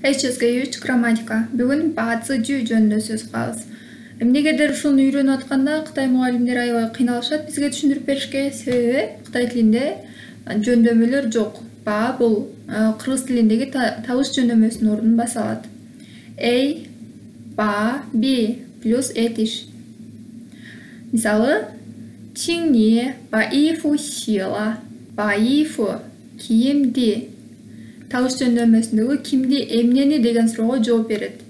HSK3 грамматика. Бүгүн бацы жүү жөнүндө сөз кылабыз. Эмнегедир ушуну үйрөнүп атканда Кытай мугалимдери аябай кыйналышат бизге түшүндүрүп беришке. Себеби Кытай тилинде жөндөмөлөр жок. Ба бул кыргыз тилиндеги табыш жөндөмөсүнүн ордун баса алат. Эй, ба, би плюс этиш. Мисалы, Тиңни баифу сила, баифу кийимди. Табыш жөндөмөсүндөгү кимди, эмнени деген суроого жооп берет.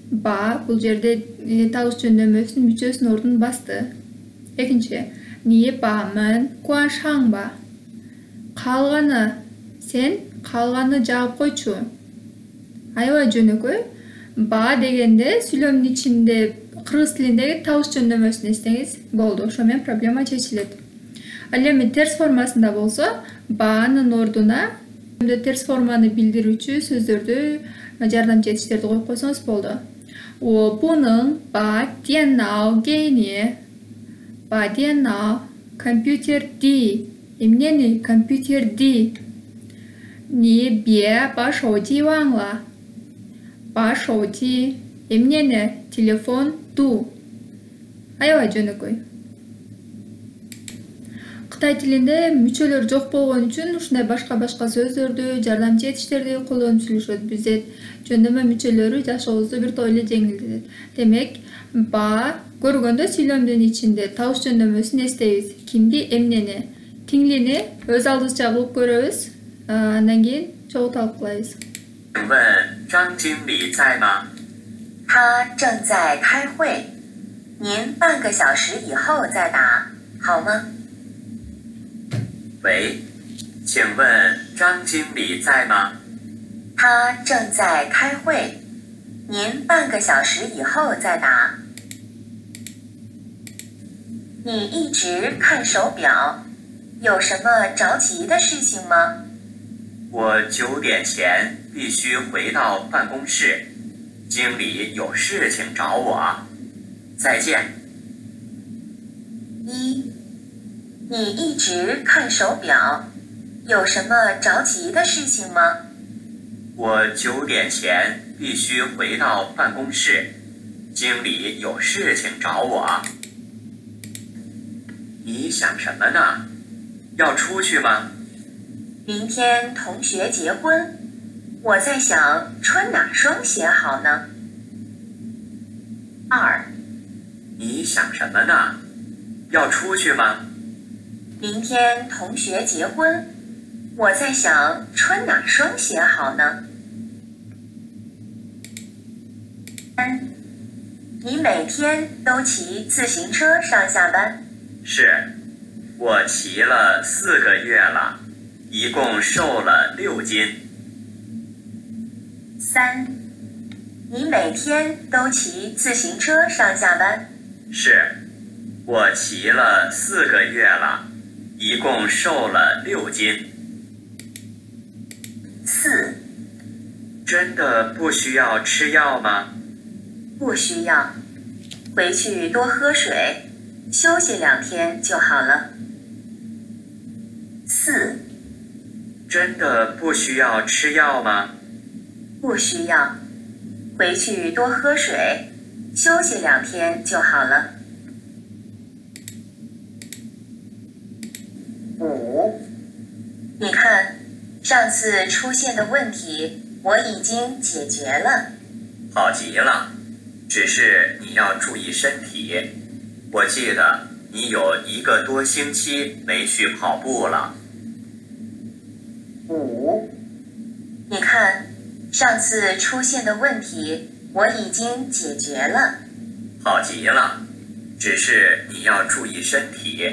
Ба бул жерде табыш жөндөмөсүнүн мүчөсүнүн ордун басты. Экинчи, ни ба мен куан шаңба. Калганы, сен калганы жаап койчу. Аябай жөнөкөй. Ба дегенде сүйлөмдүн ичинде кыргыз тилиндеги табыш жөндөмөсүн эстеңиз, болду. Ошо менен проблема чечилет. Ал эми терс формасында болсо, баанын ордуна терс форманы билдирүүчү сөздөрдү, жардамчы этиштерди коюп койсоңуз болду. 我不能把电脑给你. Ба电脑, компьютер ди. Эмнени компьютер ди. 你别把手机忘了. Ба手机, эмнени телефон ду. Аябай жөнөкөй. Кытай тилинде мүчөлөр жок болгон үчүн ушундай башка сөздөрдү, жардамчы этиштерди колдонуп сүйлөшөт. Бизде жөндөмө мүчөлөрү жашообузду бир топ эле жеңилдетет. Демек, ба көргөндө сүйлөмдүн ичинде табыш жөндөмөсүн эстейбиз. Кимди, эмнени, тиңлини өз алдыбызча кылып көрөбүз. Андан кийин чогуу талкуулайбыз. 请问张经理在吗？他正在开会，您半个小时以后再打，好吗？ 喂，请问张经理在吗？他正在开会，您半个小时以后再打。你一直看手表，有什么着急的事情吗？我9点前必须回到办公室，经理有事情找我。再见。一，你一直看手表，有什么着急的事情吗？我9点前必须回到办公室，经理有事情找我。你想什么呢？要出去吗？ 明天同学结婚，我在想穿哪双鞋好呢？二，你想什么呢？要出去吗？明天同学结婚，我在想穿哪双鞋好呢？三，你每天都骑自行车上下班？是，我骑了4个月了。 一共瘦了6斤。三，你每天都骑自行车上下班？是，我骑了4个月了，一共瘦了6斤。四，真的不需要吃药吗？不需要，回去多喝水，休息2天就好了。四。 真的不需要吃药吗？不需要，回去多喝水，休息2天就好了。五，你看，上次出现的问题我已经解决了。好极了，只是你要注意身体。我记得你有1个多星期没去跑步了。 五，你看，上次出现的问题我已经解决了。好极了，只是你要注意身体。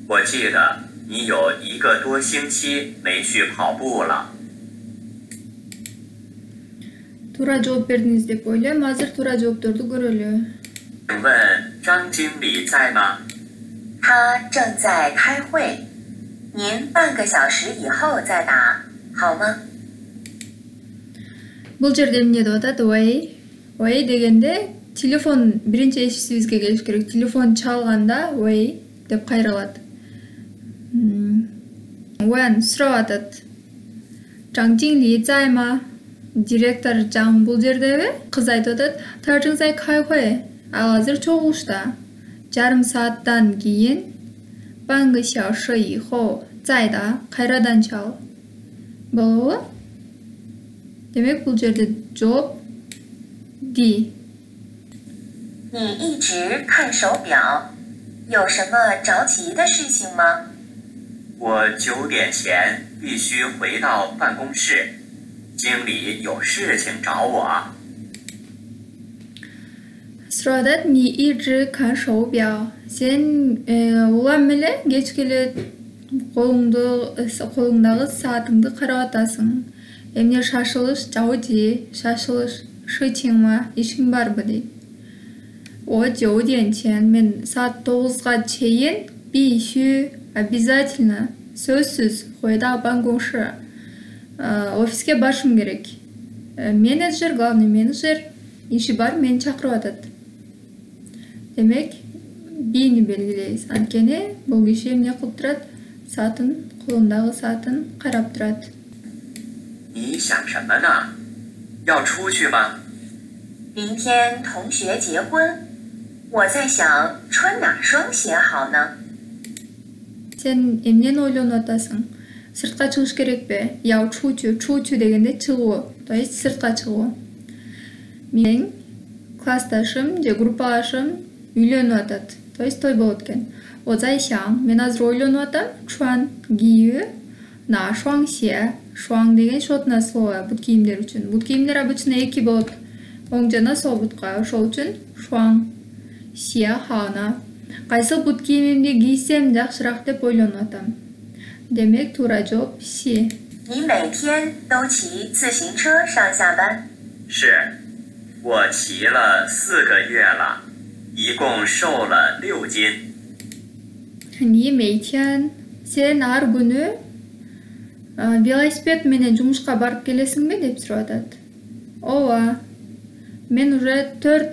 我记得你有1个多星期没去跑步了。 Туура жооп бердиңиз деп ойлойм. Азыр туура жоопторду көрөлү. 请问张经理在吗？他正在开会。 您半个小时以后再打，好吗？ Бул жерде эмне деп атат? Way. Way дегенде телефон биринчи эшигибизге келиш керек. Телефон чалганда way деп кайрылат. When сурап атат. 张经理在吗? Директор Жан бул жердеби? Кыз айтып атат, Тажыңсай кайхой. Ал азыр чогулушта. Жарым сааттан кийин 半个小时以后再打 кайрадан чал. Болобу? Демек бул жерде жооп ди. 你一直看手表，有什么着急的事情吗？我9点前必须回到办公室，经理有事情找我。 Сурады, не иджи кан шоу-бяо. Сен улам эле кеч келет колуңдагы саатыңды карап атасың. Эмне шашылыш жабыжы, шашылыш шычың ма, ишиң барбы дейт. О, 9点前 мен саат 9га чейин бишү обязательно сөзсүз койда банкоңшы офиске башым керек. Менеджер, главный менеджер иши бар, мени чакырып атат. Демек, бийни белгилейбиз. Анткени бул киши эмне кылып турат? Саатын, колундагы саатын карап турат. 你想什么呢？要出去吗？ 明天同学结婚，我在想穿哪双鞋好呢？ Сен эмнени ойлонуп атасың? Сыртка чыгыш керекпи? Я чучу дегенде чыгуу, то есть сыртка чыгуу. Менин классташым же группалашым үйлөнүп атат, то есть той болот экен. О зайшаң, мен азыр ойлонуп атам, чуан кийүү на шуаң се, шуаң деген шотна слово бут кийимдер үчүн. Бут кийимдер обычно эки болот. Оң жана сол бутка, ошол үчүн шуаң се хана. Кайсыл бут кийимимди кийсем жакшыраак деп ойлонуп атам. Демек, туура жооп си. 你每天都骑自行车上下班？是，我骑了4个月了，一共瘦了6斤。 Ни мейтен, сен ар күнү велосипед менен жумушка барып келесиңби деп сурап атат. Ооба. Мен уже 4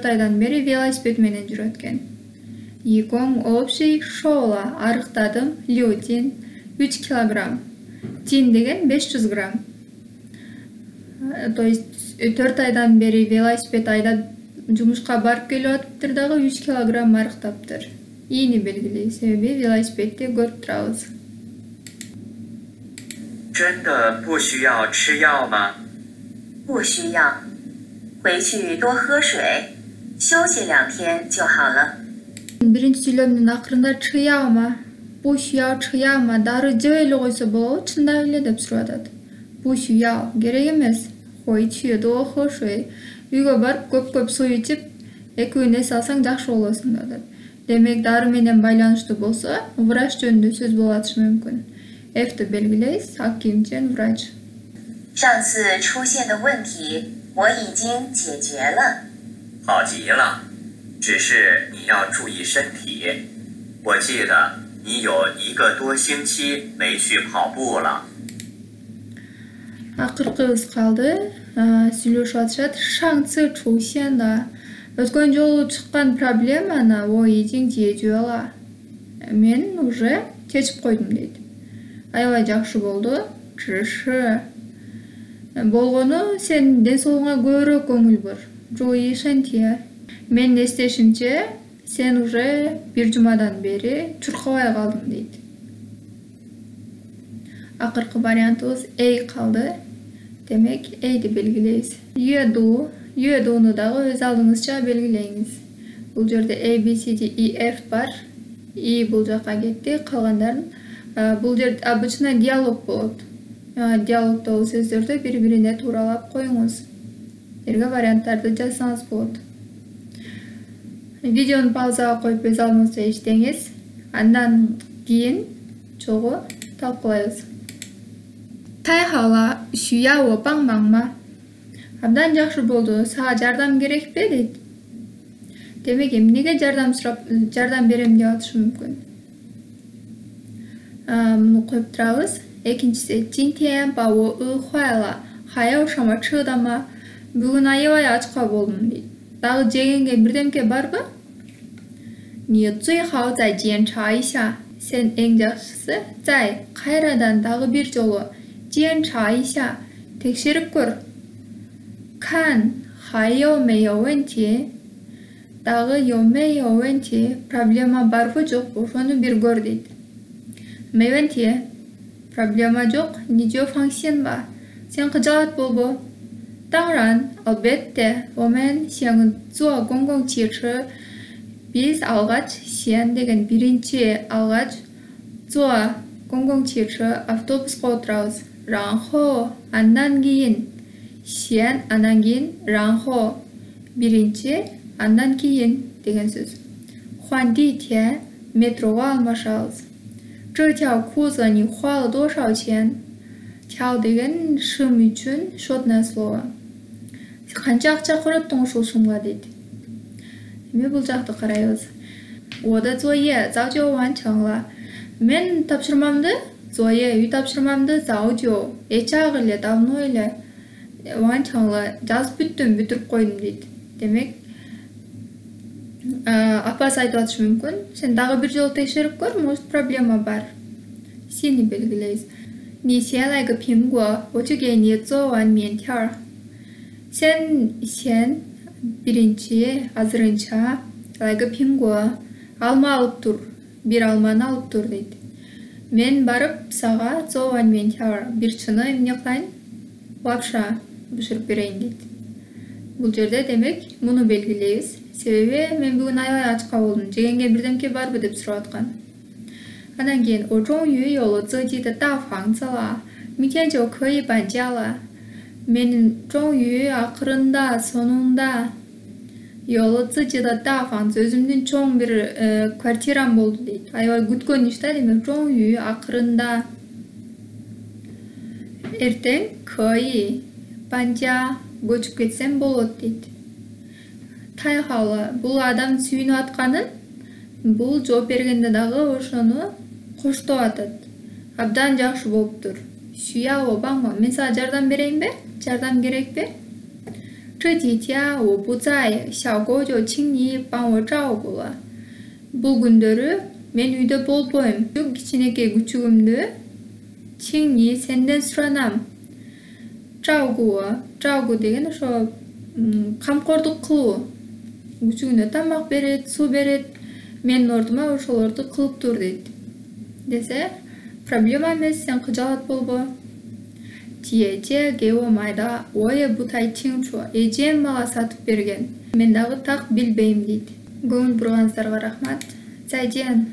айдан бери велосипед менен жүрөт экен. Икоң общий шоула арыктадым, лютин 3 килограмм. Тин деген 500 грамм. То есть 4 айдан бери велосипед айдап жумушка барып келип атыптыр дагы 3 килограмм арыктаптыр. Ийни белгилей, себеби велосипедди көрүп турабыз. 真的不需要吃药吗？ 不需要，回去多喝水，休息2天就好了。 Биринчи сүйлөмдүн акырында чыяма, бушуя чыяма, дары жеп эле койсо болобу, чындап эле деп сурап атат. Бушуя керек эмес. Койчу до хошой. Үйгө барып көп суу ичип, 2 күн эс алсаң жакшы болосуң деп атат. Демек, дары менен байланыштуу болсо, врач жөнүндө сөз болуп атышы мүмкүн. Ф'ти белгилейбиз, акимчен врач. 上次出现的问题我已经解决了。 好极了，只是你要注意身体。我记得你有1个多星期没去跑步了。 Акыркыбыз калды. Сүйлөшүп атышат. 上次出现的 өткөн жолу чыккан проблеманы我已经解决了. Мен уже чечип койдум дейт. Аябай жакшы болду. 只是 болгону сен ден соолугуңа көбүрөөк көңүл бур. 注意身体. Мен эстешимче, сен уже 1 жумадан бери чуркабай калдың дейт. Акыркы вариантыбыз A калды. Демек, A'ди белгилейбиз. Юэдууну дагы өз алдыңызча белгилейиңиз. Бул жерде A, B, C, D, E, F бар. E бул жака кетти, калгандарын. Бул жерде обычно диалог болот. Диалогдогу сөздөрдү бири-бирине тууралап коюңуз. Эрге варианттарды жазсаңыз болот. Видеону паузага коюп өз алдыңызча иштеңиз. Андан кийин чогуу талкуулайбыз. Тайхала шуяо паңмаңма. Абдан жакшы болду. Сага жардам керекпи дейт. Демек, эмнеге жардам берем деп атышы мүмкүн. Муну коюп турабыз. Экинчиси, 今天把我饿坏了，还有什么吃的吗? Бүгүн аябай ачка болдум дейт. Дагы жегенге бирдемке барбы? 你最好再检查一下. Сен эң жакшысы, 再 кайрадан дагы бир жолу 检查一下 Tekşirip kör. Kan hayo me yo venti. Dağı yo me yo venti. Problema bar mı yok mu? Şunu bir gör deydi. Me venti. Problema yok. Nice fonksiyon var. Sen kıcaat bol bu. 当然, elbette, 我们想坐公共汽车. Biz algaç, sen degen birinci algaç, 坐公共汽车, avtobusga oturabız. 然后, andan keyin, sen andan keyin, 然后, birinci, andan keyin degen söz. 换地铁, metroga almaşabız. 这条裤子你花了多少钱? 条 degen шым üçün şotное слово. Qancha ақша құраттың ушул шумға дейді. Мен бұл жақты қарайбыз. 我的作业早就完成了. Мен тапшырмамды, 作业 үй тапшырмамды 早就 эчак эле, давно эле 完成了, жазып бүттүм, бүтүрүп койдум дейт. Демек, апасы айтып атышы мүмкүн. Сен дагы бир жолу текшерип көр, может проблема бар. Сени белгилейбиз. 你先来个苹果，我去给你做碗面条. Sen birinci azırınça like苹果, alma alıp dur. Bir almanı alıp dur deydi. Men barıp sağa做碗面条, bir çıны emne kılayın? Lapша büşürüp bereyim deydi. Бұл жерде demek bunu belgileybiz. Себеби мен бүгүн аябай ачка болдум. Жегенге бирдемке барбы деп сурап аткан. Анан кийин 我终于有了自己的大房子了，明天就可以搬家了. Мен 终于 акырында, сонунда 有了自己的大房子, өзүмдүн чоң бир квартирам болду дейт. Аябай күткөн иш да, демек 终于 акырында. Эртең 可以搬家, көчүп кетсем болот дейт. Тайхалы, бул адам сүйүнүп атканын, бул жооп бергенде дагы ошону коштоп атат. Абдан жакшы болуптур. Сүйя обаңбы? Мен сага жардам берейинби? Жардам керекпи? 这几天我不在, 小狗就请你帮我照顾了. Бул күндөрү мен үйдө болбойм. Кичинекей күчүгүмдү, 请你 сенден суранам. 照顾, 照顾деген ошо камкордук кылуу. Күчүгүнө тамак берет, суу берет. Менин ордума ошолорду кылып тур дейт. Десе, проблема эмес, сен кыжалат болбо. 姐姐给我买的，我也不太清楚. Эжем мага сатып берген. Мен дагы так билбейм дейт. Көңүл бурганыңыздарга рахмат. 再见.